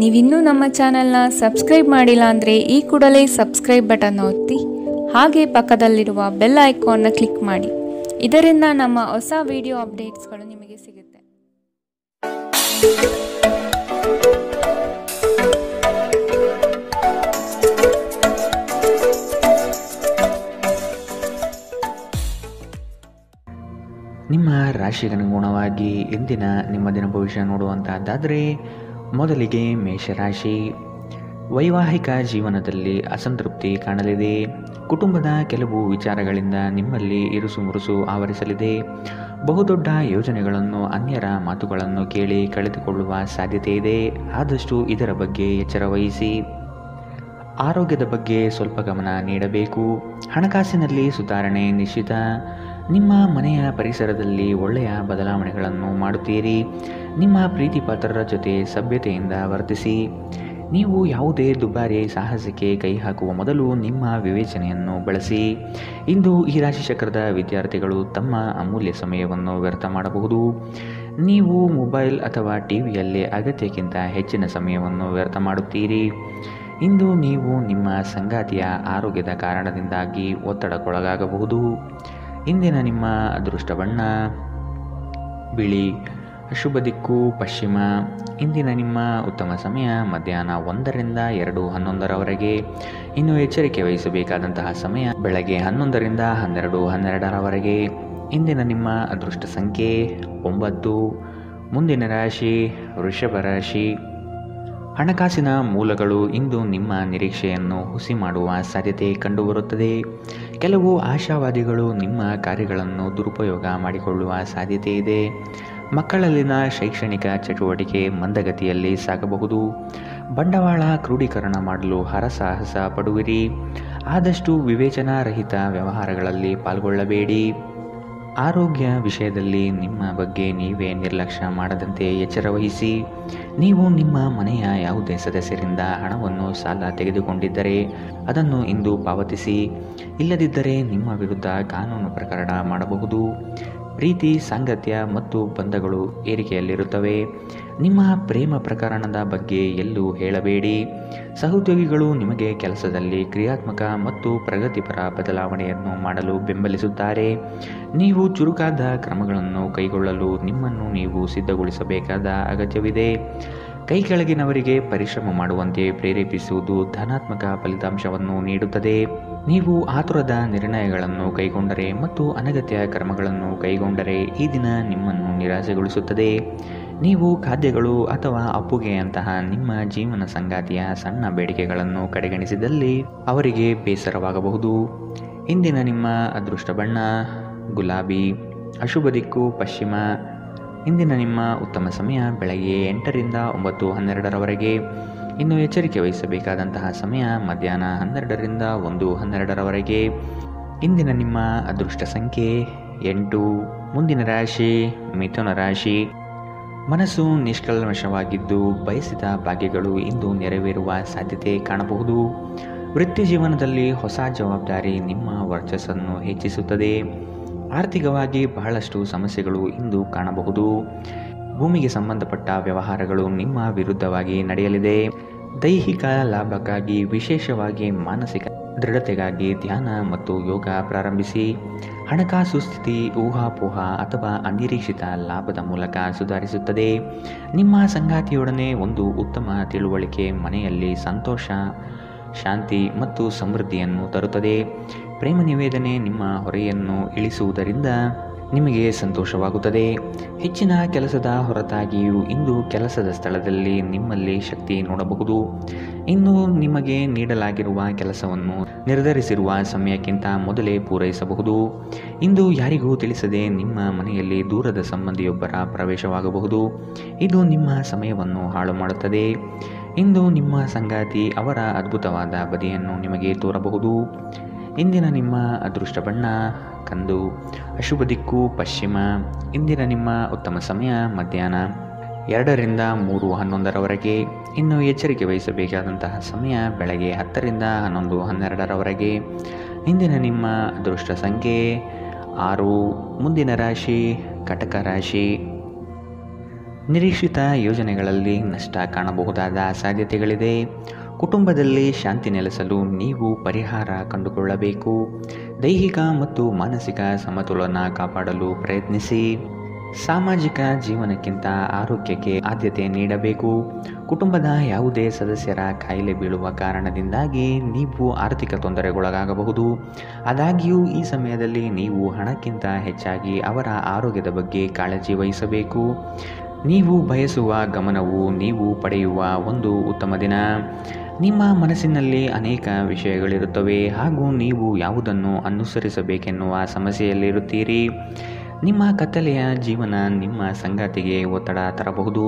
ನೀವಿನ್ನೂ ನಮ್ಮ ಚಾನೆಲ್ನ ಸಬ್ಸ್ಕ್ರೈಬ್ ಮಾಡಿಲ್ಲ ಅಂದರೆ ಈ ಕೂಡಲೇ ಸಬ್ಸ್ಕ್ರೈಬ್ ಬಟನ್ ಒತ್ತಿ ಹಾಗೆ ಪಕ್ಕದಲ್ಲಿರುವ ಬೆಲ್ ಐಕಾನ್ನ ಕ್ಲಿಕ್ ಮಾಡಿ. ಇದರಿಂದ ನಮ್ಮ ಹೊಸ ವಿಡಿಯೋ ಅಪ್ಡೇಟ್ಸ್ಗಳು ನಿಮಗೆ ಸಿಗುತ್ತೆ. ನಿಮ್ಮ ರಾಶಿಗನುಗುಣವಾಗಿ ಇಂದಿನ ನಿಮ್ಮ ದಿನ ಭವಿಷ್ಯ ನೋಡುವಂತಹದ್ದಾದರೆ ಮೊದಲಿಗೆ ಮೇಷರಾಶಿ. ವೈವಾಹಿಕ ಜೀವನದಲ್ಲಿ ಅಸಂತೃಪ್ತಿ ಕಾಣಲಿದೆ. ಕುಟುಂಬದ ಕೆಲವು ವಿಚಾರಗಳಿಂದ ನಿಮ್ಮಲ್ಲಿ ಇರುಸು ಮುರುಸು ಆವರಿಸಲಿದೆ. ಬಹುದೊಡ್ಡ ಯೋಜನೆಗಳನ್ನು, ಅನ್ಯರ ಮಾತುಗಳನ್ನು ಕೇಳಿ ಕಳೆದುಕೊಳ್ಳುವ ಸಾಧ್ಯತೆ ಇದೆ. ಆದಷ್ಟು ಇದರ ಬಗ್ಗೆ ಎಚ್ಚರ ವಹಿಸಿ. ಆರೋಗ್ಯದ ಬಗ್ಗೆ ಸ್ವಲ್ಪ ಗಮನ ನೀಡಬೇಕು. ಹಣಕಾಸಿನಲ್ಲಿ ಸುಧಾರಣೆ ನಿಶ್ಚಿತ. ನಿಮ್ಮ ಮನೆಯ ಪರಿಸರದಲ್ಲಿ ಒಳ್ಳೆಯ ಬದಲಾವಣೆಗಳನ್ನು ಮಾಡುತ್ತೀರಿ. ನಿಮ್ಮ ಪ್ರೀತಿ ಪಾತ್ರರ ಜೊತೆ ಸಭ್ಯತೆಯಿಂದ ವರ್ತಿಸಿ. ನೀವು ಯಾವುದೇ ದುಬಾರಿ ಸಾಹಸಕ್ಕೆ ಕೈ ಹಾಕುವ ಮೊದಲು ನಿಮ್ಮ ವಿವೇಚನೆಯನ್ನು ಬಳಸಿ. ಇಂದು ಈ ರಾಶಿ ಚಕ್ರದ ವಿದ್ಯಾರ್ಥಿಗಳು ತಮ್ಮ ಅಮೂಲ್ಯ ಸಮಯವನ್ನು ವ್ಯರ್ಥ ಮಾಡಬಹುದು. ನೀವು ಮೊಬೈಲ್ ಅಥವಾ ಟಿವಿಯಲ್ಲಿ ಅಗತ್ಯಕ್ಕಿಂತ ಹೆಚ್ಚಿನ ಸಮಯವನ್ನು ವ್ಯರ್ಥ ಮಾಡುತ್ತೀರಿ. ಇಂದು ನೀವು ನಿಮ್ಮ ಸಂಗಾತಿಯ ಆರೋಗ್ಯದ ಕಾರಣದಿಂದಾಗಿ ಒತ್ತಡಕ್ಕೊಳಗಾಗಬಹುದು. ಇಂದಿನ ನಿಮ್ಮ ಅದೃಷ್ಟ ಬಣ್ಣ ಬಿಳಿ. ಶುಭ ದಿಕ್ಕು ಪಶ್ಚಿಮ. ಇಂದಿನ ನಿಮ್ಮ ಉತ್ತಮ ಸಮಯ ಮಧ್ಯಾಹ್ನ 1ರಿಂದ 2:11ರವರೆಗೆ. ಇನ್ನು ಎಚ್ಚರಿಕೆ ವಹಿಸಬೇಕಾದಂತಹ ಸಮಯ ಬೆಳಗ್ಗೆ 11ರಿಂದ 12:12ರವರೆಗೆ. ಇಂದಿನ ನಿಮ್ಮ ಅದೃಷ್ಟ ಸಂಖ್ಯೆ 9. ಮುಂದಿನ ರಾಶಿ ವೃಷಭ ರಾಶಿ. ಹಣಕಾಸಿನ ಮೂಲಗಳು ಇಂದು ನಿಮ್ಮ ನಿರೀಕ್ಷೆಯನ್ನು ಹುಸಿ ಮಾಡುವ ಸಾಧ್ಯತೆ ಕಂಡುಬರುತ್ತದೆ. ಕೆಲವು ಆಶಾವಾದಿಗಳು ನಿಮ್ಮ ಕಾರ್ಯಗಳನ್ನು ದುರುಪಯೋಗ ಮಾಡಿಕೊಳ್ಳುವ ಸಾಧ್ಯತೆ ಇದೆ. ಮಕ್ಕಳಲ್ಲಿನ ಶೈಕ್ಷಣಿಕ ಚಟುವಟಿಕೆ ಮಂದಗತಿಯಲ್ಲಿ ಸಾಗಬಹುದು. ಬಂಡವಾಳ ಕ್ರೋಢೀಕರಣ ಮಾಡಲು ಹರಸಾಹಸ ಪಡುವಿರಿ. ಆದಷ್ಟು ವಿವೇಚನಾರಹಿತ ವ್ಯವಹಾರಗಳಲ್ಲಿ ಪಾಲ್ಗೊಳ್ಳಬೇಡಿ. ಆರೋಗ್ಯ ವಿಷಯದಲ್ಲಿ ನಿಮ್ಮ ಬಗ್ಗೆ ನೀವೇ ನಿರ್ಲಕ್ಷ್ಯ ಮಾಡದಂತೆ ಎಚ್ಚರ ವಹಿಸಿ. ನೀವು ನಿಮ್ಮ ಮನೆಯ ಯಾವುದೇ ಸದಸ್ಯರಿಂದ ಹಣವನ್ನು ಸಾಲ ತೆಗೆದುಕೊಂಡಿದ್ದರೆ ಅದನ್ನು ಇಂದು ಪಾವತಿಸಿ. ಇಲ್ಲದಿದ್ದರೆ ನಿಮ್ಮ ವಿರುದ್ಧ ಕಾನೂನು ಪ್ರಕರಣ ಮಾಡಬಹುದು. ಪ್ರೀತಿ, ಸಾಂಗತ್ಯ ಮತ್ತು ಬಂಧಗಳು ಏರಿಕೆಯಲ್ಲಿರುತ್ತವೆ. ನಿಮ್ಮ ಪ್ರೇಮ ಪ್ರಕರಣದ ಬಗ್ಗೆ ಎಲ್ಲೂ ಹೇಳಬೇಡಿ. ಸಹೋದ್ಯೋಗಿಗಳು ನಿಮಗೆ ಕೆಲಸದಲ್ಲಿ ಕ್ರಿಯಾತ್ಮಕ ಮತ್ತು ಪ್ರಗತಿಪರ ಬದಲಾವಣೆಯನ್ನು ಮಾಡಲು ಬೆಂಬಲಿಸುತ್ತಾರೆ. ನೀವು ಚುರುಕಾದ ಕ್ರಮಗಳನ್ನು ಕೈಗೊಳ್ಳಲು ನಿಮ್ಮನ್ನು ನೀವು ಸಿದ್ಧಗೊಳಿಸಬೇಕಾದ ಅಗತ್ಯವಿದೆ. ಕೈ ಕೆಳಗಿನವರಿಗೆ ಪರಿಶ್ರಮ ಮಾಡುವಂತೆ ಪ್ರೇರೇಪಿಸುವುದು ಧನಾತ್ಮಕ ಫಲಿತಾಂಶವನ್ನು ನೀಡುತ್ತದೆ. ನೀವು ಆತುರದ ನಿರ್ಣಯಗಳನ್ನು ಕೈಗೊಂಡರೆ ಮತ್ತು ಅನಗತ್ಯ ಕ್ರಮಗಳನ್ನು ಕೈಗೊಂಡರೆ ಈ ದಿನ ನಿಮ್ಮನ್ನು ನಿರಾಸೆಗೊಳಿಸುತ್ತದೆ. ನೀವು ಖಾದ್ಯಗಳು ಅಥವಾ ಅಪ್ಪುಗೆಯಂತಹ ನಿಮ್ಮ ಜೀವನ ಸಂಗಾತಿಯ ಸಣ್ಣ ಬೇಡಿಕೆಗಳನ್ನು ಕಡೆಗಣಿಸಿದಲ್ಲಿ ಅವರಿಗೆ ಬೇಸರವಾಗಬಹುದು. ಇಂದಿನ ನಿಮ್ಮ ಅದೃಷ್ಟ ಬಣ್ಣ ಗುಲಾಬಿ. ಅಶುಭ ದಿಕ್ಕು ಪಶ್ಚಿಮ. ಇಂದಿನ ನಿಮ್ಮ ಉತ್ತಮ ಸಮಯ ಬೆಳಗ್ಗೆ 8ರಿಂದ 9:12ರವರೆಗೆ. ಇನ್ನು ಎಚ್ಚರಿಕೆ ವಹಿಸಬೇಕಾದಂತಹ ಸಮಯ ಮಧ್ಯಾಹ್ನ 12ರಿಂದ 1:12ರವರೆಗೆ. ಇಂದಿನ ನಿಮ್ಮ ಅದೃಷ್ಟ ಸಂಖ್ಯೆ 8. ಮುಂದಿನ ರಾಶಿ ಮಿಥುನ ರಾಶಿ. ಮನಸ್ಸು ನಿಷ್ಕಲ್ಮಶವಾಗಿದ್ದು ಬಯಸಿದ ಭಾಗ್ಯಗಳು ಇಂದು ನೆರವೇರುವ ಸಾಧ್ಯತೆ ಕಾಣಬಹುದು. ವೃತ್ತಿ ಜೀವನದಲ್ಲಿ ಹೊಸ ಜವಾಬ್ದಾರಿ ನಿಮ್ಮ ವರ್ಚಸ್ಸನ್ನು ಹೆಚ್ಚಿಸುತ್ತದೆ. ಆರ್ಥಿಕವಾಗಿ ಬಹಳಷ್ಟು ಸಮಸ್ಯೆಗಳು ಇಂದು ಕಾಣಬಹುದು. ಭೂಮಿಗೆ ಸಂಬಂಧಪಟ್ಟ ವ್ಯವಹಾರಗಳು ನಿಮ್ಮ ವಿರುದ್ಧವಾಗಿ ನಡೆಯಲಿದೆ. ದೈಹಿಕ ಲಾಭಕ್ಕಾಗಿ, ವಿಶೇಷವಾಗಿ ಮಾನಸಿಕ ದೃಢತೆಗಾಗಿ ಧ್ಯಾನ ಮತ್ತು ಯೋಗ ಪ್ರಾರಂಭಿಸಿ. ಹಣಕಾಸು ಸ್ಥಿತಿ ಊಹಾಪೋಹ ಅಥವಾ ಅನಿರೀಕ್ಷಿತ ಲಾಭದ ಮೂಲಕ ಸುಧಾರಿಸುತ್ತದೆ. ನಿಮ್ಮ ಸಂಗಾತಿಯೊಡನೆ ಒಂದು ಉತ್ತಮ ತಿಳುವಳಿಕೆ ಮನೆಯಲ್ಲಿ ಸಂತೋಷ, ಶಾಂತಿ ಮತ್ತು ಸಮೃದ್ಧಿಯನ್ನು ತರುತ್ತದೆ. ಪ್ರೇಮ ನಿವೇದನೆ ನಿಮ್ಮ ಹೊರೆಯನ್ನು ಇಳಿಸುವುದರಿಂದ ನಿಮಗೆ ಸಂತೋಷವಾಗುತ್ತದೆ. ಹೆಚ್ಚಿನ ಕೆಲಸದ ಹೊರತಾಗಿಯೂ ಇಂದು ಕೆಲಸದ ಸ್ಥಳದಲ್ಲಿ ನಿಮ್ಮಲ್ಲಿ ಶಕ್ತಿ ನೋಡಬಹುದು. ಇನ್ನು ನಿಮಗೆ ನೀಡಲಾಗಿರುವ ಕೆಲಸವನ್ನು ನಿರ್ಧರಿಸಿರುವ ಸಮಯಕ್ಕಿಂತ ಮೊದಲೇ ಪೂರೈಸಬಹುದು. ಇಂದು ಯಾರಿಗೂ ತಿಳಿಸದೆ ನಿಮ್ಮ ಮನೆಯಲ್ಲಿ ದೂರದ ಸಂಬಂಧಿಯೊಬ್ಬರ ಪ್ರವೇಶವಾಗಬಹುದು. ಇದು ನಿಮ್ಮ ಸಮಯವನ್ನು ಹಾಳು ಮಾಡುತ್ತದೆ. ಇಂದು ನಿಮ್ಮ ಸಂಗಾತಿ ಅವರ ಅದ್ಭುತವಾದ ಬದಿಯನ್ನು ನಿಮಗೆ ತೋರಬಹುದು. ಇಂದಿನ ನಿಮ್ಮ ಅದೃಷ್ಟ ಬಣ್ಣ ಕಂದು. ಅಶುಭ ದಿಕ್ಕು ಪಶ್ಚಿಮ. ಇಂದಿನ ನಿಮ್ಮ ಉತ್ತಮ ಸಮಯ ಮಧ್ಯಾಹ್ನ 2ರಿಂದ 3:11ರವರೆಗೆ. ಇನ್ನು ಎಚ್ಚರಿಕೆ ವಹಿಸಬೇಕಾದಂತಹ ಸಮಯ ಬೆಳಗ್ಗೆ 10ರಿಂದ 11:12ರವರೆಗೆ. ಇಂದಿನ ನಿಮ್ಮ ಅದೃಷ್ಟ ಸಂಖ್ಯೆ 6. ಮುಂದಿನ ರಾಶಿ ಕಟಕ ರಾಶಿ. ನಿರೀಕ್ಷಿತ ಯೋಜನೆಗಳಲ್ಲಿ ನಷ್ಟ ಕಾಣಬಹುದಾದ ಸಾಧ್ಯತೆಗಳಿದೆ. ಕುಟುಂಬದಲ್ಲಿ ಶಾಂತಿ ನೆಲೆಸಲು ನೀವು ಪರಿಹಾರ ಕಂಡುಕೊಳ್ಳಬೇಕು. ದೈಹಿಕ ಮತ್ತು ಮಾನಸಿಕ ಸಮತೋಲನ ಕಾಪಾಡಲು ಪ್ರಯತ್ನಿಸಿ. ಸಾಮಾಜಿಕ ಜೀವನಕ್ಕಿಂತ ಆರೋಗ್ಯಕ್ಕೆ ಆದ್ಯತೆ ನೀಡಬೇಕು. ಕುಟುಂಬದ ಯಾವುದೇ ಸದಸ್ಯರ ಕಾಯಿಲೆ ಬೀಳುವ ಕಾರಣದಿಂದಾಗಿ ನೀವು ಆರ್ಥಿಕ ತೊಂದರೆಗೊಳಗಾಗಬಹುದು. ಆದಾಗ್ಯೂ ಈ ಸಮಯದಲ್ಲಿ ನೀವು ಹಣಕ್ಕಿಂತ ಹೆಚ್ಚಾಗಿ ಅವರ ಆರೋಗ್ಯದ ಬಗ್ಗೆ ಕಾಳಜಿ ವಹಿಸಬೇಕು. ನೀವು ಬಯಸುವ ಗಮನವು ನೀವು ಪಡೆಯುವ ಒಂದು ಉತ್ತಮ ದಿನ. ನಿಮ್ಮ ಮನಸ್ಸಿನಲ್ಲಿ ಅನೇಕ ವಿಷಯಗಳಿರುತ್ತವೆ ಹಾಗೂ ನೀವು ಯಾವುದನ್ನು ಅನುಸರಿಸಬೇಕೆನ್ನುವ ಸಮಸ್ಯೆಯಲ್ಲಿರುತ್ತೀರಿ. ನಿಮ್ಮ ಕತ್ತಲೆಯ ಜೀವನ ನಿಮ್ಮ ಸಂಗಾತಿಗೆ ಒತ್ತಡ ತರಬಹುದು.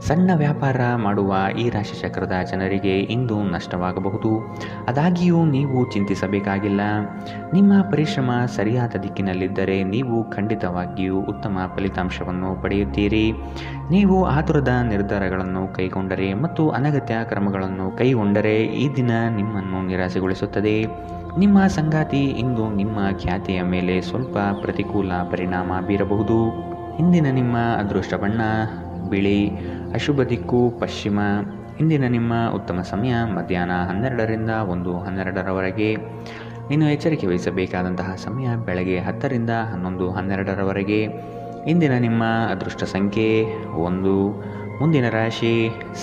ಸಣ್ಣ ವ್ಯಾಪಾರ ಮಾಡುವ ಈ ರಾಶಿಚಕ್ರದ ಜನರಿಗೆ ಇಂದು ನಷ್ಟವಾಗಬಹುದು. ಆದಾಗ್ಯೂ ನೀವು ಚಿಂತಿಸಬೇಕಾಗಿಲ್ಲ. ನಿಮ್ಮ ಪರಿಶ್ರಮ ಸರಿಯಾದ ದಿಕ್ಕಿನಲ್ಲಿದ್ದರೆ ನೀವು ಖಂಡಿತವಾಗಿಯೂ ಉತ್ತಮ ಫಲಿತಾಂಶವನ್ನು ಪಡೆಯುತ್ತೀರಿ. ನೀವು ಆತುರದ ನಿರ್ಧಾರಗಳನ್ನು ಕೈಗೊಂಡರೆ ಮತ್ತು ಅನಗತ್ಯ ಕ್ರಮಗಳನ್ನು ಕೈಗೊಂಡರೆ ಈ ದಿನ ನಿಮ್ಮನ್ನು ನಿರಾಸೆಗೊಳಿಸುತ್ತದೆ. ನಿಮ್ಮ ಸಂಗಾತಿ ಇಂದು ನಿಮ್ಮ ಖ್ಯಾತಿಯ ಮೇಲೆ ಸ್ವಲ್ಪ ಪ್ರತಿಕೂಲ ಪರಿಣಾಮ ಬೀರಬಹುದು. ಇಂದಿನ ನಿಮ್ಮ ಅದೃಷ್ಟ ಬಣ್ಣ ಬಿಳಿ, ಅಶುಭ ದಿಕ್ಕು ಪಶ್ಚಿಮ. ಇಂದಿನ ನಿಮ್ಮ ಉತ್ತಮ ಸಮಯ ಮಧ್ಯಾಹ್ನ 12ರಿಂದ 1:12ರವರೆಗೆ. ಇನ್ನು ಎಚ್ಚರಿಕೆ ವಹಿಸಬೇಕಾದಂತಹ ಸಮಯ ಬೆಳಗ್ಗೆ 10ರಿಂದ 11:12ರವರೆಗೆ. ಇಂದಿನ ನಿಮ್ಮ ಅದೃಷ್ಟ ಸಂಖ್ಯೆ 1. ಮುಂದಿನ ರಾಶಿ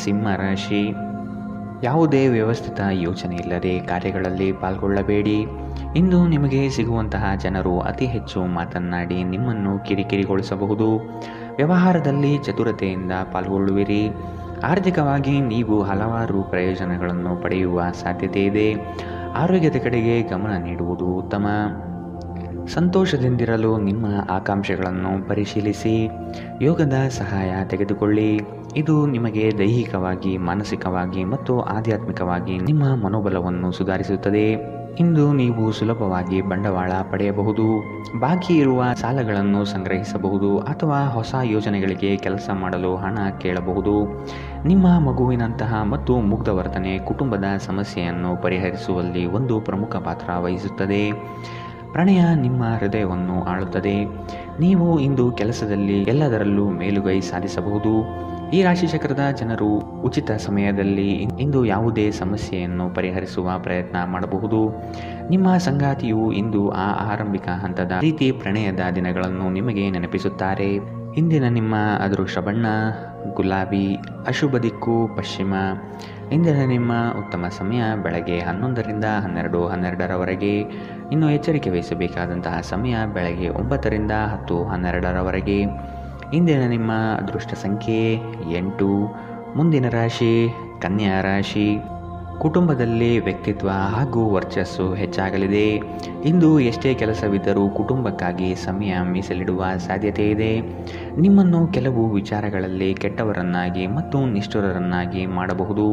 ಸಿಂಹ ರಾಶಿ. ಯಾವುದೇ ವ್ಯವಸ್ಥಿತ ಯೋಚನೆ ಇಲ್ಲದೆ ಕಾರ್ಯಗಳಲ್ಲಿ ಪಾಲ್ಗೊಳ್ಳಬೇಡಿ. ಇಂದು ನಿಮಗೆ ಸಿಗುವಂತಹ ಜನರು ಅತಿ ಹೆಚ್ಚು ಮಾತನಾಡಿ ನಿಮ್ಮನ್ನು ಕಿರಿಕಿರಿಗೊಳಿಸಬಹುದು. ವ್ಯವಹಾರದಲ್ಲಿ ಚತುರತೆಯಿಂದ ಪಾಲ್ಗೊಳ್ಳುವಿರಿ. ಆರ್ಥಿಕವಾಗಿ ನೀವು ಹಲವಾರು ಪ್ರಯೋಜನಗಳನ್ನು ಪಡೆಯುವ ಸಾಧ್ಯತೆ ಇದೆ. ಆರೋಗ್ಯದ ಕಡೆಗೆ ಗಮನ ನೀಡುವುದು ಉತ್ತಮ. ಸಂತೋಷದಿಂದಿರಲು ನಿಮ್ಮ ಆಕಾಂಕ್ಷೆಗಳನ್ನು ಪರಿಶೀಲಿಸಿ. ಯೋಗದ ಸಹಾಯ ತೆಗೆದುಕೊಳ್ಳಿ. ಇದು ನಿಮಗೆ ದೈಹಿಕವಾಗಿ, ಮಾನಸಿಕವಾಗಿ ಮತ್ತು ಆಧ್ಯಾತ್ಮಿಕವಾಗಿ ನಿಮ್ಮ ಮನೋಬಲವನ್ನು ಸುಧಾರಿಸುತ್ತದೆ. ಇಂದು ನೀವು ಸುಲಭವಾಗಿ ಬಂಡವಾಳ ಪಡೆಯಬಹುದು. ಬಾಕಿ ಇರುವ ಸಾಲಗಳನ್ನು ಸಂಗ್ರಹಿಸಬಹುದು ಅಥವಾ ಹೊಸ ಯೋಜನೆಗಳಿಗೆ ಕೆಲಸ ಮಾಡಲು ಹಣ ಕೇಳಬಹುದು. ನಿಮ್ಮ ಮಗುವಿನಂತಹ ಮತ್ತು ಮುಗ್ಧ ವರ್ತನೆ ಕುಟುಂಬದ ಸಮಸ್ಯೆಯನ್ನು ಪರಿಹರಿಸುವಲ್ಲಿ ಒಂದು ಪ್ರಮುಖ ಪಾತ್ರ ವಹಿಸುತ್ತದೆ. ಪ್ರಣಯ ನಿಮ್ಮ ಹೃದಯವನ್ನು ಆಳುತ್ತದೆ. ನೀವು ಇಂದು ಕೆಲಸದಲ್ಲಿ ಎಲ್ಲದರಲ್ಲೂ ಮೇಲುಗೈ ಸಾಧಿಸಬಹುದು. ಈ ರಾಶಿಚಕ್ರದ ಜನರು ಉಚಿತ ಸಮಯದಲ್ಲಿ ಇಂದು ಯಾವುದೇ ಸಮಸ್ಯೆಯನ್ನು ಪರಿಹರಿಸುವ ಪ್ರಯತ್ನ ಮಾಡಬಹುದು. ನಿಮ್ಮ ಸಂಗಾತಿಯು ಇಂದು ಆರಂಭಿಕ ಹಂತದ ಪ್ರೀತಿ ಪ್ರಣಯದ ದಿನಗಳನ್ನು ನಿಮಗೆ ನೆನಪಿಸುತ್ತಾರೆ. ಇಂದಿನ ನಿಮ್ಮ ಅದೃಷ್ಟ ಬಣ್ಣ ಗುಲಾಬಿ, ಅಶುಭ ದಿಕ್ಕು ಪಶ್ಚಿಮ. ಇಂದಿನ ನಿಮ್ಮ ಉತ್ತಮ ಸಮಯ ಬೆಳಗ್ಗೆ 11ರಿಂದ 12:12ರವರೆಗೆ. ಇನ್ನು ಎಚ್ಚರಿಕೆ ವಹಿಸಬೇಕಾದಂತಹ ಸಮಯ ಬೆಳಗ್ಗೆ 9ರಿಂದ 10:12ರವರೆಗೆ. ಇಂದಿನ ನಿಮ್ಮ ಅದೃಷ್ಟ ಸಂಖ್ಯೆ 8. ಮುಂದಿನ ರಾಶಿ ಕನ್ಯಾ ರಾಶಿ. ಕುಟುಂಬದಲ್ಲಿ ವ್ಯಕ್ತಿತ್ವ ಹಾಗೂ ವರ್ಚಸ್ಸು ಹೆಚ್ಚಾಗಲಿದೆ. ಇಂದು ಎಷ್ಟೇ ಕೆಲಸವಿದ್ದರೂ ಕುಟುಂಬಕ್ಕಾಗಿ ಸಮಯ ಮೀಸಲಿಡುವ ಸಾಧ್ಯತೆ ಇದೆ. ನಿಮ್ಮನ್ನು ಕೆಲವು ವಿಚಾರಗಳಲ್ಲಿ ಕೆಟ್ಟವರನ್ನಾಗಿ ಮತ್ತು ನಿಷ್ಠುರರನ್ನಾಗಿ ಮಾಡಬಹುದು.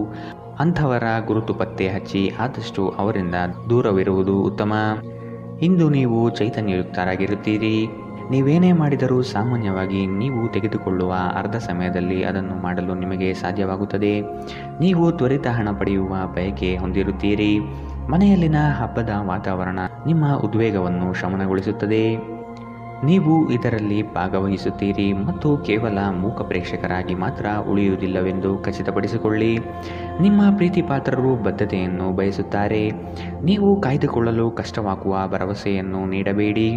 ಅಂಥವರ ಗುರುತು ಪತ್ತೆ ಹಚ್ಚಿ ಆದಷ್ಟು ಅವರಿಂದ ದೂರವಿರುವುದು ಉತ್ತಮ. ಇಂದು ನೀವು ಚೈತನ್ಯಯುಕ್ತರಾಗಿರುತ್ತೀರಿ. ನೀವೇನೇ ಮಾಡಿದರೂ ಸಾಮಾನ್ಯವಾಗಿ ನೀವು ತೆಗೆದುಕೊಳ್ಳುವ ಅರ್ಧ ಸಮಯದಲ್ಲಿ ಅದನ್ನು ಮಾಡಲು ನಿಮಗೆ ಸಾಧ್ಯವಾಗುತ್ತದೆ. ನೀವು ತ್ವರಿತ ಹಣ ಪಡೆಯುವ ಬಯಕೆ ಹೊಂದಿರುತ್ತೀರಿ. ಮನೆಯಲ್ಲಿನ ಹಬ್ಬದ ವಾತಾವರಣ ನಿಮ್ಮ ಉದ್ವೇಗವನ್ನು ಶಮನಗೊಳಿಸುತ್ತದೆ. ನೀವು ಇದರಲ್ಲಿ ಭಾಗವಹಿಸುತ್ತೀರಿ ಮತ್ತು ಕೇವಲ ಮೂಕ ಪ್ರೇಕ್ಷಕರಾಗಿ ಮಾತ್ರ ಉಳಿಯುವುದಿಲ್ಲವೆಂದು ಖಚಿತಪಡಿಸಿಕೊಳ್ಳಿ. ನಿಮ್ಮ ಪ್ರೀತಿ ಪಾತ್ರರು ಬದ್ಧತೆಯನ್ನು ಬಯಸುತ್ತಾರೆ. ನೀವು ಕಾಯ್ದುಕೊಳ್ಳಲು ಕಷ್ಟವಾಗುವ ಭರವಸೆಯನ್ನು ನೀಡಬೇಡಿ.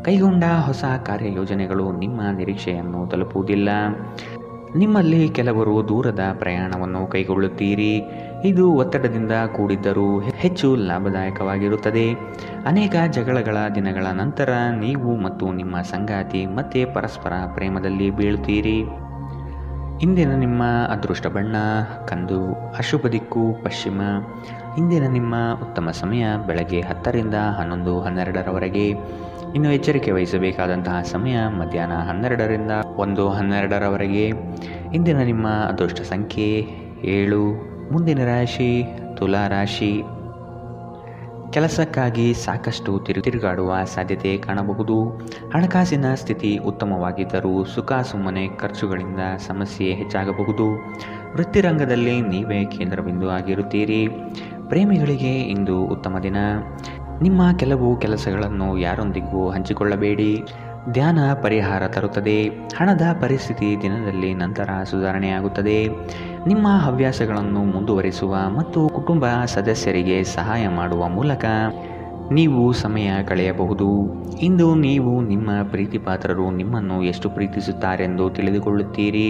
ಕೈಗೊಂಡ ಹೊಸ ಕಾರ್ಯಯೋಜನೆಗಳು ನಿಮ್ಮ ನಿರೀಕ್ಷೆಯನ್ನು ತಲುಪುವುದಿಲ್ಲ. ನಿಮ್ಮಲ್ಲಿ ಕೆಲವರು ದೂರದ ಪ್ರಯಾಣವನ್ನು ಕೈಗೊಳ್ಳುತ್ತೀರಿ. ಇದು ಒತ್ತಡದಿಂದ ಕೂಡಿದ್ದರೂ ಹೆಚ್ಚು ಲಾಭದಾಯಕವಾಗಿರುತ್ತದೆ. ಅನೇಕ ಜಗಳಗಳ ದಿನಗಳ ನಂತರ ನೀವು ಮತ್ತು ನಿಮ್ಮ ಸಂಗಾತಿ ಮತ್ತೆ ಪರಸ್ಪರ ಪ್ರೇಮದಲ್ಲಿ ಬೀಳುತ್ತೀರಿ. ಇಂದಿನ ನಿಮ್ಮ ಅದೃಷ್ಟ ಬಣ್ಣ ಕಂದು, ಅಶುಭ ದಿಕ್ಕು ಪಶ್ಚಿಮ. ಇಂದಿನ ನಿಮ್ಮ ಉತ್ತಮ ಸಮಯ ಬೆಳಗ್ಗೆ 10ರಿಂದ 11:12ರವರೆಗೆ. ಇನ್ನು ಎಚ್ಚರಿಕೆ ವಹಿಸಬೇಕಾದಂತಹ ಸಮಯ ಮಧ್ಯಾಹ್ನ 12ರಿಂದ 1:12ರವರೆಗೆ. ಇಂದಿನ ನಿಮ್ಮ ಅದೃಷ್ಟ ಸಂಖ್ಯೆ 7. ಮುಂದಿನ ರಾಶಿ ತುಲಾ ರಾಶಿ. ಕೆಲಸಕ್ಕಾಗಿ ಸಾಕಷ್ಟು ತಿರುಗಾಡುವ ಸಾಧ್ಯತೆ ಕಾಣಬಹುದು. ಹಣಕಾಸಿನ ಸ್ಥಿತಿ ಉತ್ತಮವಾಗಿದ್ದರೂ ಸುಮ್ಮನೆ ಖರ್ಚುಗಳಿಂದ ಸಮಸ್ಯೆ ಹೆಚ್ಚಾಗಬಹುದು. ವೃತ್ತಿರಂಗದಲ್ಲಿ ನೀವೇ ಕೇಂದ್ರಬಿಂದು ಆಗಿರುತ್ತೀರಿ. ಪ್ರೇಮಿಗಳಿಗೆ ಇಂದು ಉತ್ತಮ ದಿನ. ನಿಮ್ಮ ಕೆಲವು ಕೆಲಸಗಳನ್ನು ಯಾರೊಂದಿಗೂ ಹಂಚಿಕೊಳ್ಳಬೇಡಿ. ಧ್ಯಾನ ಪರಿಹಾರ ತರುತ್ತದೆ. ಹಣದ ಪರಿಸ್ಥಿತಿ ದಿನದಲ್ಲಿ ನಂತರ ಸುಧಾರಣೆಯಾಗುತ್ತದೆ. ನಿಮ್ಮ ಹವ್ಯಾಸಗಳನ್ನು ಮುಂದುವರಿಸುವ ಮತ್ತು ಕುಟುಂಬ ಸದಸ್ಯರಿಗೆ ಸಹಾಯ ಮಾಡುವ ಮೂಲಕ ನೀವು ಸಮಯ ಕಳೆಯಬಹುದು. ಇಂದು ನೀವು ನಿಮ್ಮ ಪ್ರೀತಿಪಾತ್ರರು ನಿಮ್ಮನ್ನು ಎಷ್ಟು ಪ್ರೀತಿಸುತ್ತಾರೆಂದು ತಿಳಿದುಕೊಳ್ಳುತ್ತೀರಿ.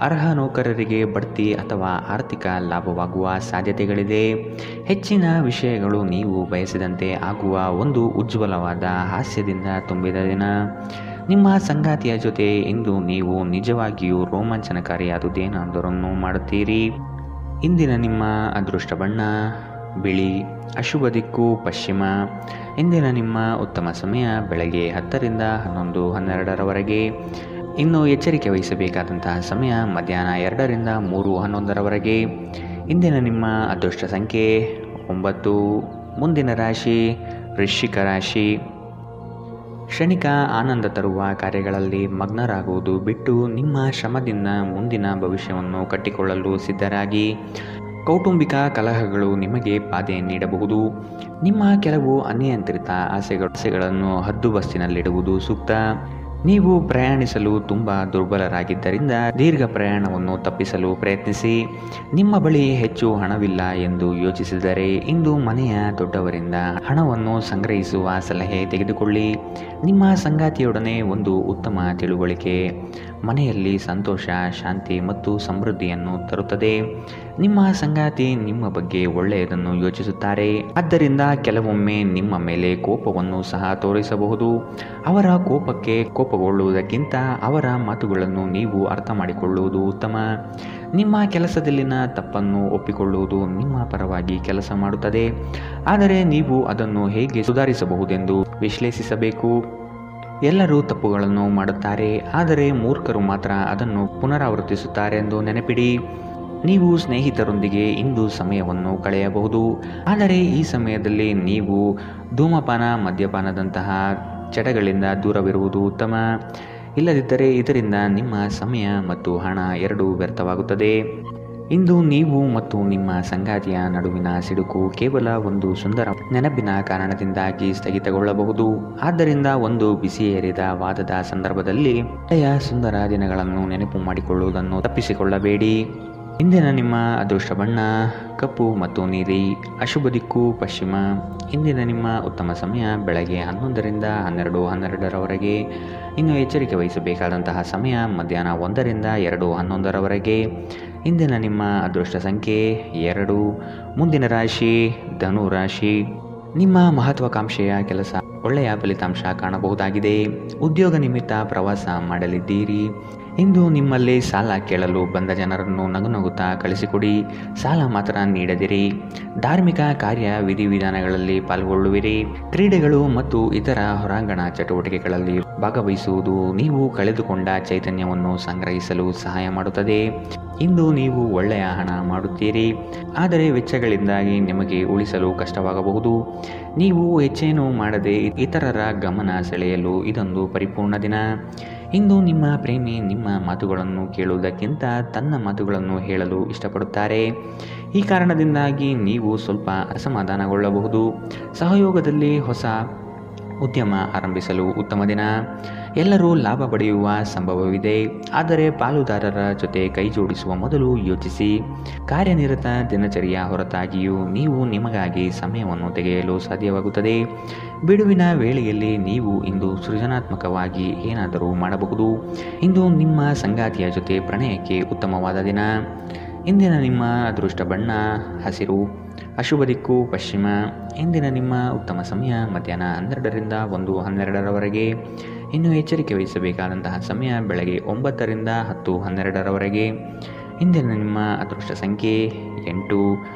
ಅರ್ಹ ನೌಕರರಿಗೆ ಬಡ್ತಿ ಅಥವಾ ಆರ್ಥಿಕ ಲಾಭವಾಗುವ ಸಾಧ್ಯತೆಗಳಿದೆ. ಹೆಚ್ಚಿನ ವಿಷಯಗಳು ನೀವು ಬಯಸಿದಂತೆ ಆಗುವ ಒಂದು ಉಜ್ವಲವಾದ ಹಾಸ್ಯದಿಂದ ತುಂಬಿದ ದಿನ. ನಿಮ್ಮ ಸಂಗಾತಿಯ ಜೊತೆ ಇಂದು ನೀವು ನಿಜವಾಗಿಯೂ ರೋಮಾಂಚನಕಾರಿಯಾದುದೇನಾದರೂ ಮಾಡುತ್ತೀರಿ. ಇಂದಿನ ನಿಮ್ಮ ಅದೃಷ್ಟ ಬಣ್ಣ ಬಿಳಿ. ಅಶುಭ ದಿಕ್ಕು ಪಶ್ಚಿಮ. ಇಂದಿನ ನಿಮ್ಮ ಉತ್ತಮ ಸಮಯ ಬೆಳಗ್ಗೆ 10 ರಿಂದ 11:12ರವರೆಗೆ. ಇನ್ನು ಎಚ್ಚರಿಕೆ ವಹಿಸಬೇಕಾದಂತಹ ಸಮಯ ಮಧ್ಯಾಹ್ನ 2 ರಿಂದ 3:11ರವರೆಗೆ. ಇಂದಿನ ನಿಮ್ಮ ಅದೃಷ್ಟ ಸಂಖ್ಯೆ 9. ಮುಂದಿನ ರಾಶಿ ವೃಶ್ಚಿಕ ರಾಶಿ. ಕ್ಷಣಿಕ ಆನಂದ ತರುವ ಕಾರ್ಯಗಳಲ್ಲಿ ಮಗ್ನರಾಗುವುದು ಬಿಟ್ಟು ನಿಮ್ಮ ಶ್ರಮದಿಂದ ಮುಂದಿನ ಭವಿಷ್ಯವನ್ನು ಕಟ್ಟಿಕೊಳ್ಳಲು ಸಿದ್ಧರಾಗಿ. ಕೌಟುಂಬಿಕ ಕಲಹಗಳು ನಿಮಗೆ ಬಾಧೆ ನೀಡಬಹುದು. ನಿಮ್ಮ ಕೆಲವು ಅನಿಯಂತ್ರಿತ ಆಸೆಗಳನ್ನು ಹದ್ದುಬಸ್ತಿನಲ್ಲಿಡುವುದು ಸೂಕ್ತ. ನೀವು ಪ್ರಯಾಣಿಸಲು ತುಂಬ ದುರ್ಬಲರಾಗಿದ್ದರಿಂದ ದೀರ್ಘ ಪ್ರಯಾಣವನ್ನು ತಪ್ಪಿಸಲು ಪ್ರಯತ್ನಿಸಿ. ನಿಮ್ಮ ಬಳಿ ಹೆಚ್ಚು ಹಣವಿಲ್ಲ ಎಂದು ಯೋಚಿಸಿದರೆ ಇಂದು ಮನೆಯ ದೊಡ್ಡವರಿಂದ ಹಣವನ್ನು ಸಂಗ್ರಹಿಸುವ ಸಲಹೆ ತೆಗೆದುಕೊಳ್ಳಿ. ನಿಮ್ಮ ಸಂಗಾತಿಯೊಡನೆ ಒಂದು ಉತ್ತಮ ತಿಳುವಳಿಕೆ ಮನೆಯಲ್ಲಿ ಸಂತೋಷ, ಶಾಂತಿ ಮತ್ತು ಸಮೃದ್ಧಿಯನ್ನು ತರುತ್ತದೆ. ನಿಮ್ಮ ಸಂಗಾತಿ ನಿಮ್ಮ ಬಗ್ಗೆ ಒಳ್ಳೆಯದನ್ನು ಯೋಚಿಸುತ್ತಾರೆ. ಆದ್ದರಿಂದ ಕೆಲವೊಮ್ಮೆ ನಿಮ್ಮ ಮೇಲೆ ಕೋಪವನ್ನು ಸಹ ತೋರಿಸಬಹುದು. ಅವರ ಕೋಪಕ್ಕೆ ಕೋಪಗೊಳ್ಳುವುದಕ್ಕಿಂತ ಅವರ ಮಾತುಗಳನ್ನು ನೀವು ಅರ್ಥ ಮಾಡಿಕೊಳ್ಳುವುದು ಉತ್ತಮ. ನಿಮ್ಮ ಕೆಲಸದಲ್ಲಿನ ತಪ್ಪನ್ನು ಒಪ್ಪಿಕೊಳ್ಳುವುದು ನಿಮ್ಮ ಪರವಾಗಿ ಕೆಲಸ ಮಾಡುತ್ತದೆ. ಆದರೆ ನೀವು ಅದನ್ನು ಹೇಗೆ ಸುಧಾರಿಸಬಹುದೆಂದು ವಿಶ್ಲೇಷಿಸಬೇಕು. ಎಲ್ಲರೂ ತಪ್ಪುಗಳನ್ನು ಮಾಡುತ್ತಾರೆ, ಆದರೆ ಮೂರ್ಖರು ಮಾತ್ರ ಅದನ್ನು ಪುನರಾವರ್ತಿಸುತ್ತಾರೆಂದು ನೆನಪಿಡಿ. ನೀವು ಸ್ನೇಹಿತರೊಂದಿಗೆ ಇಂದು ಸಮಯವನ್ನು ಕಳೆಯಬಹುದು, ಆದರೆ ಈ ಸಮಯದಲ್ಲಿ ನೀವು ಧೂಮಪಾನ, ಮದ್ಯಪಾನದಂತಹ ಚಟಗಳಿಂದ ದೂರವಿರುವುದು ಉತ್ತಮ. ಇಲ್ಲದಿದ್ದರೆ ಇದರಿಂದ ನಿಮ್ಮ ಸಮಯ ಮತ್ತು ಹಣ ಎರಡೂ ವ್ಯರ್ಥವಾಗುತ್ತದೆ. ಇಂದು ನೀವು ಮತ್ತು ನಿಮ್ಮ ಸಂಗಾತಿಯ ನಡುವಿನ ಸಿಡುಕು ಕೇವಲ ಒಂದು ಸುಂದರ ನೆನಪಿನ ಕಾರಣದಿಂದಾಗಿ ಸ್ಥಗಿತಗೊಳ್ಳಬಹುದು. ಆದ್ದರಿಂದ ಒಂದು ಬಿಸಿಯೇರಿದ ವಾದದ ಸಂದರ್ಭದಲ್ಲಿ ಹಳೆಯ ಸುಂದರ ದಿನಗಳನ್ನು ನೆನಪು ಮಾಡಿಕೊಳ್ಳುವುದನ್ನು ತಪ್ಪಿಸಿಕೊಳ್ಳಬೇಡಿ. ಇಂದಿನ ನಿಮ್ಮ ಅದೃಷ್ಟ ಬಣ್ಣ ಕಪ್ಪು ಮತ್ತು ನೀಲಿ. ಅಶುಭ ದಿಕ್ಕು ಪಶ್ಚಿಮ. ಇಂದಿನ ನಿಮ್ಮ ಉತ್ತಮ ಸಮಯ ಬೆಳಗ್ಗೆ 11 ರಿಂದ 12:12ರವರೆಗೆ. ಇನ್ನು ಎಚ್ಚರಿಕೆ ವಹಿಸಬೇಕಾದಂತಹ ಸಮಯ ಮಧ್ಯಾಹ್ನ 1 ರಿಂದ 2:11ರವರೆಗೆ. ಇಂದಿನ ನಿಮ್ಮ ಅದೃಷ್ಟ ಸಂಖ್ಯೆ 2. ಮುಂದಿನ ರಾಶಿ ಧನು ರಾಶಿ. ನಿಮ್ಮ ಮಹತ್ವಾಕಾಂಕ್ಷೆಯ ಕೆಲಸ ಒಳ್ಳೆಯ ಫಲಿತಾಂಶ ಕಾಣಬಹುದಾಗಿದೆ. ಉದ್ಯೋಗ ನಿಮಿತ್ತ ಪ್ರವಾಸ ಮಾಡಲಿದ್ದೀರಿ. ಇಂದು ನಿಮ್ಮಲ್ಲಿ ಸಾಲ ಕೇಳಲು ಬಂದ ಜನರನ್ನು ನಗುನಗುತ್ತಾ ಕಳಿಸಿಕೊಡಿ. ಸಾಲ ಮಾತ್ರ ನೀಡದಿರಿ. ಧಾರ್ಮಿಕ ಕಾರ್ಯ ವಿಧಿವಿಧಾನಗಳಲ್ಲಿ ಪಾಲ್ಗೊಳ್ಳುವಿರಿ. ಕ್ರೀಡೆಗಳು ಮತ್ತು ಇತರ ಹೊರಾಂಗಣ ಚಟುವಟಿಕೆಗಳಲ್ಲಿ ಭಾಗವಹಿಸುವುದು ನೀವು ಕಳೆದುಕೊಂಡ ಚೈತನ್ಯವನ್ನು ಸಂಗ್ರಹಿಸಲು ಸಹಾಯ ಮಾಡುತ್ತದೆ. ಇಂದು ನೀವು ಒಳ್ಳೆಯ ಹಣ ಮಾಡುತ್ತೀರಿ, ಆದರೆ ವೆಚ್ಚಗಳಿಂದಾಗಿ ನಿಮಗೆ ಉಳಿಸಲು ಕಷ್ಟವಾಗಬಹುದು. ನೀವು ಹೆಚ್ಚೇನೂ ಮಾಡದೆ ಇತರರ ಗಮನ ಸೆಳೆಯಲು ಇದೊಂದು ಪರಿಪೂರ್ಣ ದಿನ. ಇಂದು ನಿಮ್ಮ ಪ್ರೇಮಿ ನಿಮ್ಮ ಮಾತುಗಳನ್ನು ಕೇಳುವುದಕ್ಕಿಂತ ತನ್ನ ಮಾತುಗಳನ್ನು ಹೇಳಲು ಇಷ್ಟಪಡುತ್ತಾರೆ. ಈ ಕಾರಣದಿಂದಾಗಿ ನೀವು ಸ್ವಲ್ಪ ಅಸಮಾಧಾನಗೊಳ್ಳಬಹುದು. ಸಹಯೋಗದಲ್ಲಿ ಹೊಸ ಉದ್ಯಮ ಆರಂಭಿಸಲು ಉತ್ತಮ ದಿನ. ಎಲ್ಲರೂ ಲಾಭ ಪಡೆಯುವ ಸಂಭವವಿದೆ, ಆದರೆ ಪಾಲುದಾರರ ಜೊತೆ ಕೈಜೋಡಿಸುವ ಮೊದಲು ಯೋಚಿಸಿ. ಕಾರ್ಯನಿರತ ದಿನಚರಿಯ ಹೊರತಾಗಿಯೂ ನೀವು ನಿಮಗಾಗಿ ಸಮಯವನ್ನು ತೆಗೆಯಲು ಸಾಧ್ಯವಾಗುತ್ತದೆ. ಬಿಡುವಿನ ವೇಳೆಯಲ್ಲಿ ನೀವು ಇಂದು ಸೃಜನಾತ್ಮಕವಾಗಿ ಏನಾದರೂ ಮಾಡಬಹುದು. ಇಂದು ನಿಮ್ಮ ಸಂಗಾತಿಯ ಜೊತೆ ಪ್ರಣಯಕ್ಕೆ ಉತ್ತಮವಾದ ದಿನ. ಇಂದಿನ ನಿಮ್ಮ ಅದೃಷ್ಟ ಬಣ್ಣ ಹಸಿರು. ಅಶುಭ ದಿಕ್ಕು ಪಶ್ಚಿಮ. ಇಂದಿನ ನಿಮ್ಮ ಉತ್ತಮ ಸಮಯ ಮಧ್ಯಾಹ್ನ 12 ರಿಂದ 1:12ರವರೆಗೆ. ಇನ್ನು ಎಚ್ಚರಿಕೆ ವಹಿಸಬೇಕಾದಂತಹ ಸಮಯ ಬೆಳಗ್ಗೆ 9 ರಿಂದ 10:12ರವರೆಗೆ. ಇಂದಿನ ನಿಮ್ಮ ಅದೃಷ್ಟ ಸಂಖ್ಯೆ 8.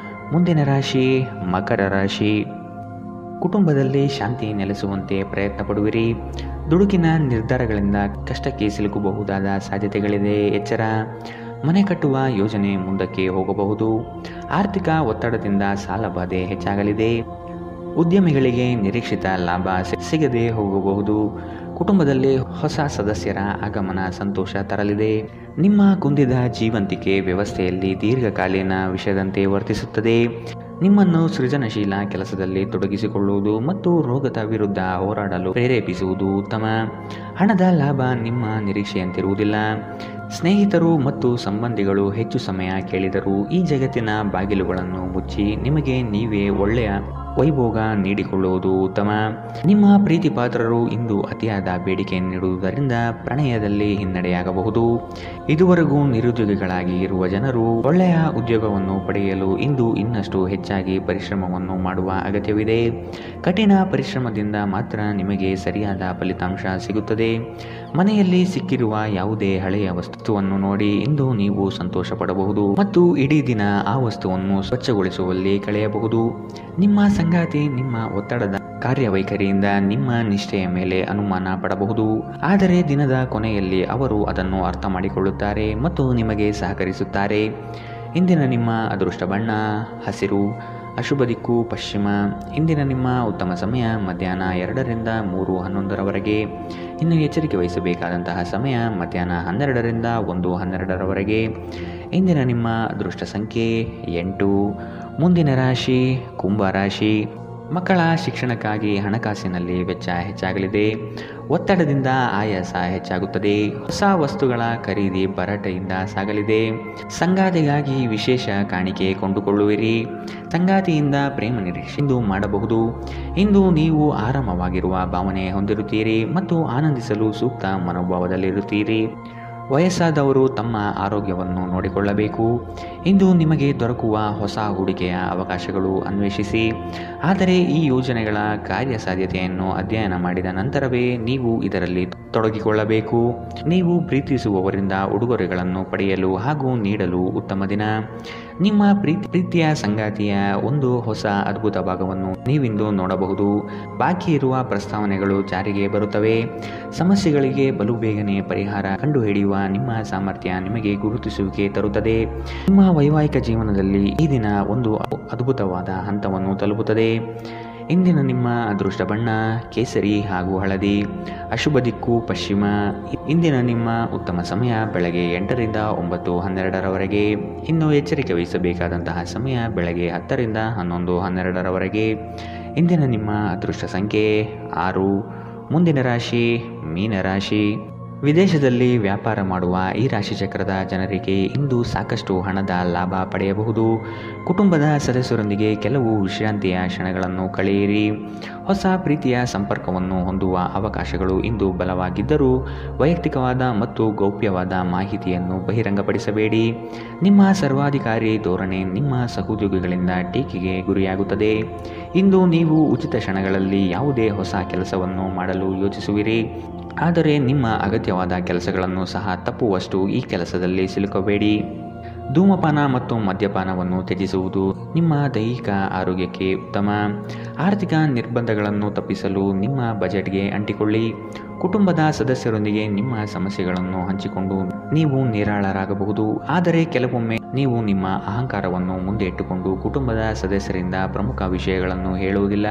ಮುಂದಿನ ರಾಶಿ ಮಕರ ರಾಶಿ. ಕುಟುಂಬದಲ್ಲಿ ಶಾಂತಿ ನೆಲೆಸುವಂತೆ ಪ್ರಯತ್ನ ಪಡುವಿರಿ. ದುಡುಕಿನ ನಿರ್ಧಾರಗಳಿಂದ ಕಷ್ಟಕ್ಕೆ ಸಿಲುಕಬಹುದಾದ ಸಾಧ್ಯತೆಗಳಿದೆ, ಎಚ್ಚರ. ಮನೆ ಕಟ್ಟುವ ಯೋಜನೆ ಮುಂದಕ್ಕೆ ಹೋಗಬಹುದು. ಆರ್ಥಿಕ ಒತ್ತಡದಿಂದ ಸಾಲಬಾಧೆ ಹೆಚ್ಚಾಗಲಿದೆ. ಉದ್ಯಮಿಗಳಿಗೆ ನಿರೀಕ್ಷಿತ ಲಾಭ ಸಿಗದೆ ಹೋಗಬಹುದು. ಕುಟುಂಬದಲ್ಲಿ ಹೊಸ ಸದಸ್ಯರ ಆಗಮನ ಸಂತೋಷ ತರಲಿದೆ. ನಿಮ್ಮ ಕುಂದಿದ ಜೀವಂತಿಕೆ ವ್ಯವಸ್ಥೆಯಲ್ಲಿ ದೀರ್ಘಕಾಲೀನ ವಿಷಯದಂತೆ ವರ್ತಿಸುತ್ತದೆ. ನಿಮ್ಮನ್ನು ಸೃಜನಶೀಲ ಕೆಲಸದಲ್ಲಿ ತೊಡಗಿಸಿಕೊಳ್ಳುವುದು ಮತ್ತು ರೋಗದ ವಿರುದ್ಧ ಹೋರಾಡಲು ಪ್ರೇರೇಪಿಸುವುದು ಉತ್ತಮ. ಹಣದ ಲಾಭ ನಿಮ್ಮ ನಿರೀಕ್ಷೆಯಂತಿರುವುದಿಲ್ಲ. ಸ್ನೇಹಿತರು ಮತ್ತು ಸಂಬಂಧಿಗಳು ಹೆಚ್ಚು ಸಮಯ ಕೇಳಿದರೂ ಈ ಜಗತ್ತಿನ ಬಾಗಿಲುಗಳನ್ನು ಮುಚ್ಚಿ ನಿಮಗೆ ನೀವೇ ಒಳ್ಳೆಯ ವೈಭೋಗ ನೀಡಿಕೊಳ್ಳುವುದು ಉತ್ತಮ. ನಿಮ್ಮ ಪ್ರೀತಿಪಾತ್ರರು ಇಂದು ಅತಿಯಾದ ಬೇಡಿಕೆ ನೀಡುವುದರಿಂದ ಪ್ರಣಯದಲ್ಲಿ ಹಿನ್ನಡೆಯಾಗಬಹುದು. ಇದುವರೆಗೂ ನಿರುದ್ಯೋಗಿಗಳಾಗಿ ಇರುವ ಜನರು ಒಳ್ಳೆಯ ಉದ್ಯೋಗವನ್ನು ಪಡೆಯಲು ಇಂದು ಇನ್ನಷ್ಟು ಹೆಚ್ಚಾಗಿ ಪರಿಶ್ರಮವನ್ನು ಮಾಡುವ ಅಗತ್ಯವಿದೆ. ಕಠಿಣ ಪರಿಶ್ರಮದಿಂದ ಮಾತ್ರ ನಿಮಗೆ ಸರಿಯಾದ ಫಲಿತಾಂಶ ಸಿಗುತ್ತದೆ. ಮನೆಯಲ್ಲಿ ಸಿಕ್ಕಿರುವ ಯಾವುದೇ ಹಳೆಯ ವಸ್ತುವನ್ನು ನೋಡಿ ಇಂದು ನೀವು ಸಂತೋಷ ಪಡಬಹುದು ಮತ್ತು ಇಡೀ ದಿನ ಆ ವಸ್ತುವನ್ನು ಸ್ವಚ್ಛಗೊಳಿಸುವಲ್ಲಿ ಕಳೆಯಬಹುದು. ನಿಮ್ಮ ಸಂಗಾತಿ ನಿಮ್ಮ ಒತ್ತಡದ ಕಾರ್ಯವೈಖರಿಯಿಂದ ನಿಮ್ಮ ನಿಷ್ಠೆಯ ಮೇಲೆ ಅನುಮಾನ ಪಡಬಹುದು, ಆದರೆ ದಿನದ ಕೊನೆಯಲ್ಲಿ ಅವರು ಅದನ್ನು ಅರ್ಥ ಮಾಡಿಕೊಳ್ಳುತ್ತಾರೆ ಮತ್ತು ನಿಮಗೆ ಸಹಕರಿಸುತ್ತಾರೆ. ಇಂದಿನ ನಿಮ್ಮ ಅದೃಷ್ಟ ಬಣ್ಣ ಹಸಿರು, ಅಶುಭ ದಿಕ್ಕು ಪಶ್ಚಿಮ. ಇಂದಿನ ನಿಮ್ಮ ಉತ್ತಮ ಸಮಯ ಮಧ್ಯಾಹ್ನ 2ರಿಂದ 3:11ರವರೆಗೆ. ಇನ್ನು ಎಚ್ಚರಿಕೆ ವಹಿಸಬೇಕಾದಂತಹ ಸಮಯ ಮಧ್ಯಾಹ್ನ 12ರಿಂದ 1:12ರವರೆಗೆ. ಇಂದಿನ ನಿಮ್ಮ ಅದೃಷ್ಟ ಸಂಖ್ಯೆ 8. ಮುಂದಿನ ರಾಶಿ ಕುಂಭ ರಾಶಿ. ಮಕ್ಕಳ ಶಿಕ್ಷಣಕ್ಕಾಗಿ ಹಣಕಾಸಿನಲ್ಲಿ ವೆಚ್ಚ ಹೆಚ್ಚಾಗಲಿದೆ. ಒತ್ತಡದಿಂದ ಆಯಾಸ ಹೆಚ್ಚಾಗುತ್ತದೆ. ಹೊಸ ವಸ್ತುಗಳ ಖರೀದಿ ಭರಾಟೆಯಿಂದ ಸಾಗಲಿದೆ. ಸಂಗಾತಿಗಾಗಿ ವಿಶೇಷ ಕಾಣಿಕೆ ಕೊಂಡುಕೊಳ್ಳುವಿರಿ. ಸಂಗಾತಿಯಿಂದ ಪ್ರೇಮ ನಿರೀಕ್ಷೆ ಇಂದು ಮಾಡಬಹುದು. ಇಂದು ನೀವು ಆರಾಮವಾಗಿರುವ ಭಾವನೆ ಹೊಂದಿರುತ್ತೀರಿ ಮತ್ತು ಆನಂದಿಸಲು ಸೂಕ್ತ ಮನೋಭಾವದಲ್ಲಿರುತ್ತೀರಿ. ವಯಸ್ಸಾದವರು ತಮ್ಮ ಆರೋಗ್ಯವನ್ನು ನೋಡಿಕೊಳ್ಳಬೇಕು. ಇಂದು ನಿಮಗೆ ದೊರಕುವ ಹೊಸ ಹೂಡಿಕೆಯ ಅವಕಾಶಗಳು ಅನ್ವೇಷಿಸಿ, ಆದರೆ ಈ ಯೋಜನೆಗಳ ಕಾರ್ಯಸಾಧ್ಯತೆಯನ್ನು ಅಧ್ಯಯನ ಮಾಡಿದ ನಂತರವೇ ನೀವು ಇದರಲ್ಲಿ ತೊಡಗಿಕೊಳ್ಳಬೇಕು. ನೀವು ಪ್ರೀತಿಸುವವರಿಂದ ಉಡುಗೊರೆಗಳನ್ನು ಪಡೆಯಲು ಹಾಗೂ ನೀಡಲು ಉತ್ತಮ ದಿನ. ನಿಮ್ಮ ಪ್ರೀತಿಯ ಸಂಗಾತಿಯ ಒಂದು ಹೊಸ ಅದ್ಭುತ ಭಾಗವನ್ನು ನೀವಿಂದು ನೋಡಬಹುದು. ಬಾಕಿ ಇರುವ ಪ್ರಸ್ತಾವನೆಗಳು ಜಾರಿಗೆ ಬರುತ್ತವೆ. ಸಮಸ್ಯೆಗಳಿಗೆ ಬಲು ಬೇಗನೆ ಪರಿಹಾರ ಕಂಡುಹಿಡಿಯುವ ನಿಮ್ಮ ಸಾಮರ್ಥ್ಯ ನಿಮಗೆ ಗುರುತಿಸುವಿಕೆ ತರುತ್ತದೆ. ನಿಮ್ಮ ವೈವಾಹಿಕ ಜೀವನದಲ್ಲಿ ಈ ದಿನ ಒಂದು ಅದ್ಭುತವಾದ ಹಂತವನ್ನು ತಲುಪುತ್ತದೆ. ಇಂದಿನ ನಿಮ್ಮ ಅದೃಷ್ಟ ಬಣ್ಣ ಕೇಸರಿ ಹಾಗೂ ಹಳದಿ, ಅಶುಭ ದಿಕ್ಕು ಪಶ್ಚಿಮ. ಇಂದಿನ ನಿಮ್ಮ ಉತ್ತಮ ಸಮಯ ಬೆಳಗ್ಗೆ 8ರಿಂದ 9:12ರವರೆಗೆ. ಇನ್ನು ಎಚ್ಚರಿಕೆ ವಹಿಸಬೇಕಾದಂತಹ ಸಮಯ ಬೆಳಗ್ಗೆ 10ರಿಂದ 11:12ರವರೆಗೆ. ಇಂದಿನ ನಿಮ್ಮ ಅದೃಷ್ಟ ಸಂಖ್ಯೆ 6. ಮುಂದಿನ ರಾಶಿ ಮೀನರಾಶಿ. ವಿದೇಶದಲ್ಲಿ ವ್ಯಾಪಾರ ಮಾಡುವ ಈ ರಾಶಿ ಚಕ್ರದ ಜನರಿಗೆ ಇಂದು ಸಾಕಷ್ಟು ಹಣದ ಲಾಭ ಪಡೆಯಬಹುದು. ಕುಟುಂಬದ ಸದಸ್ಯರೊಂದಿಗೆ ಕೆಲವು ವಿಶ್ರಾಂತಿಯ ಕ್ಷಣಗಳನ್ನು ಕಳೆಯಿರಿ. ಹೊಸ ಪ್ರೀತಿಯ ಸಂಪರ್ಕವನ್ನು ಹೊಂದುವ ಅವಕಾಶಗಳು ಇಂದು ಬಲವಾಗಿದ್ದರೂ ವೈಯಕ್ತಿಕವಾದ ಮತ್ತು ಗೌಪ್ಯವಾದ ಮಾಹಿತಿಯನ್ನು ಬಹಿರಂಗಪಡಿಸಬೇಡಿ. ನಿಮ್ಮ ಸರ್ವಾಧಿಕಾರಿ ಧೋರಣೆ ನಿಮ್ಮ ಸಹೋದ್ಯೋಗಿಗಳಿಂದ ಟೀಕೆಗೆ ಗುರಿಯಾಗುತ್ತದೆ. ಇಂದು ನೀವು ಉಚಿತ ಕ್ಷಣಗಳಲ್ಲಿ ಯಾವುದೇ ಹೊಸ ಕೆಲಸವನ್ನು ಮಾಡಲು ಯೋಚಿಸುವಿರಿ, ಆದರೆ ನಿಮ್ಮ ಅಗತ್ಯವಾದ ಕೆಲಸಗಳನ್ನು ಸಹ ತಪ್ಪುವಷ್ಟು ಈ ಕೆಲಸದಲ್ಲಿ ಸಿಲುಕಬೇಡಿ. ಧೂಮಪಾನ ಮತ್ತು ಮದ್ಯಪಾನವನ್ನು ತ್ಯಜಿಸುವುದು ನಿಮ್ಮ ದೈಹಿಕ ಆರೋಗ್ಯಕ್ಕೆ ಉತ್ತಮ. ಆರ್ಥಿಕ ನಿರ್ಬಂಧಗಳನ್ನು ತಪ್ಪಿಸಲು ನಿಮ್ಮ ಬಜೆಟ್ಗೆ ಅಂಟಿಕೊಳ್ಳಿ. ಕುಟುಂಬದ ಸದಸ್ಯರೊಂದಿಗೆ ನಿಮ್ಮ ಸಮಸ್ಯೆಗಳನ್ನು ಹಂಚಿಕೊಂಡು ನೀವು ನಿರಾಳರಾಗಬಹುದು, ಆದರೆ ಕೆಲವೊಮ್ಮೆ ನೀವು ನಿಮ್ಮ ಅಹಂಕಾರವನ್ನು ಮುಂದೆ ಇಟ್ಟುಕೊಂಡು ಕುಟುಂಬದ ಸದಸ್ಯರಿಂದ ಪ್ರಮುಖ ವಿಷಯಗಳನ್ನು ಹೇಳುವುದಿಲ್ಲ.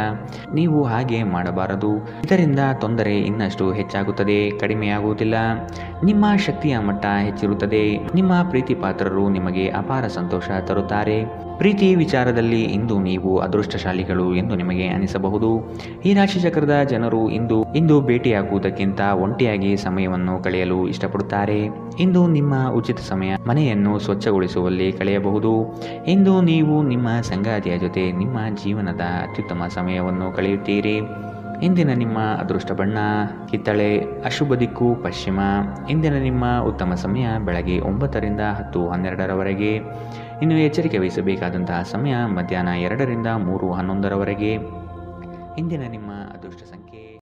ನೀವು ಹಾಗೆ ಮಾಡಬಾರದು. ಇದರಿಂದ ತೊಂದರೆ ಇನ್ನಷ್ಟು ಹೆಚ್ಚಾಗುತ್ತದೆ, ಕಡಿಮೆಯಾಗುವುದಿಲ್ಲ. ನಿಮ್ಮ ಶಕ್ತಿಯ ಮಟ್ಟ ಹೆಚ್ಚಿರುತ್ತದೆ. ನಿಮ್ಮ ಪ್ರೀತಿ ಪಾತ್ರರು ನಿಮಗೆ ಅಪಾರ ಸಂತೋಷ ತರುತ್ತಾರೆ. ಪ್ರೀತಿ ವಿಚಾರದಲ್ಲಿ ಇಂದು ನೀವು ಅದೃಷ್ಟಶಾಲಿಗಳು ಎಂದು ನಿಮಗೆ ಅನಿಸಬಹುದು. ಈ ರಾಶಿ ಚಕ್ರದ ಜನರು ಇಂದು ಭೇಟಿಯಾಗುವುದಕ್ಕಿಂತ ಒಂಟಿಯಾಗಿ ಸಮಯವನ್ನು ಕಳೆಯಲು ಇಷ್ಟಪಡುತ್ತಾರೆ. ಇಂದು ನಿಮ್ಮ ಉಚಿತ ಸಮಯ ಮನೆಯನ್ನು ಸ್ವಚ್ಛಗೊಳಿಸುವಲ್ಲಿ ಕಳೆಯಬಹುದು. ಇಂದು ನೀವು ನಿಮ್ಮ ಸಂಗಾತಿಯ ಜೊತೆ ನಿಮ್ಮ ಜೀವನದ ಅತ್ಯುತ್ತಮ ಸಮಯವನ್ನು ಕಳೆಯುತ್ತೀರಿ. ಇಂದಿನ ನಿಮ್ಮ ಅದೃಷ್ಟ ಬಣ್ಣ ಕಿತ್ತಳೆ, ಅಶುಭ ದಿಕ್ಕು ಪಶ್ಚಿಮ. ಇಂದಿನ ನಿಮ್ಮ ಉತ್ತಮ ಸಮಯ ಬೆಳಗ್ಗೆ 9ರಿಂದ 10:12ರವರೆಗೆ. ಇನ್ನು ಎಚ್ಚರಿಕೆ ವಹಿಸಬೇಕಾದಂತಹ ಸಮಯ ಮಧ್ಯಾಹ್ನ 2ರಿಂದ 3:11ರವರೆಗೆ. ಇಂದಿನ ನಿಮ್ಮ ಅದೃಷ್ಟ ಸಂಖ್ಯೆ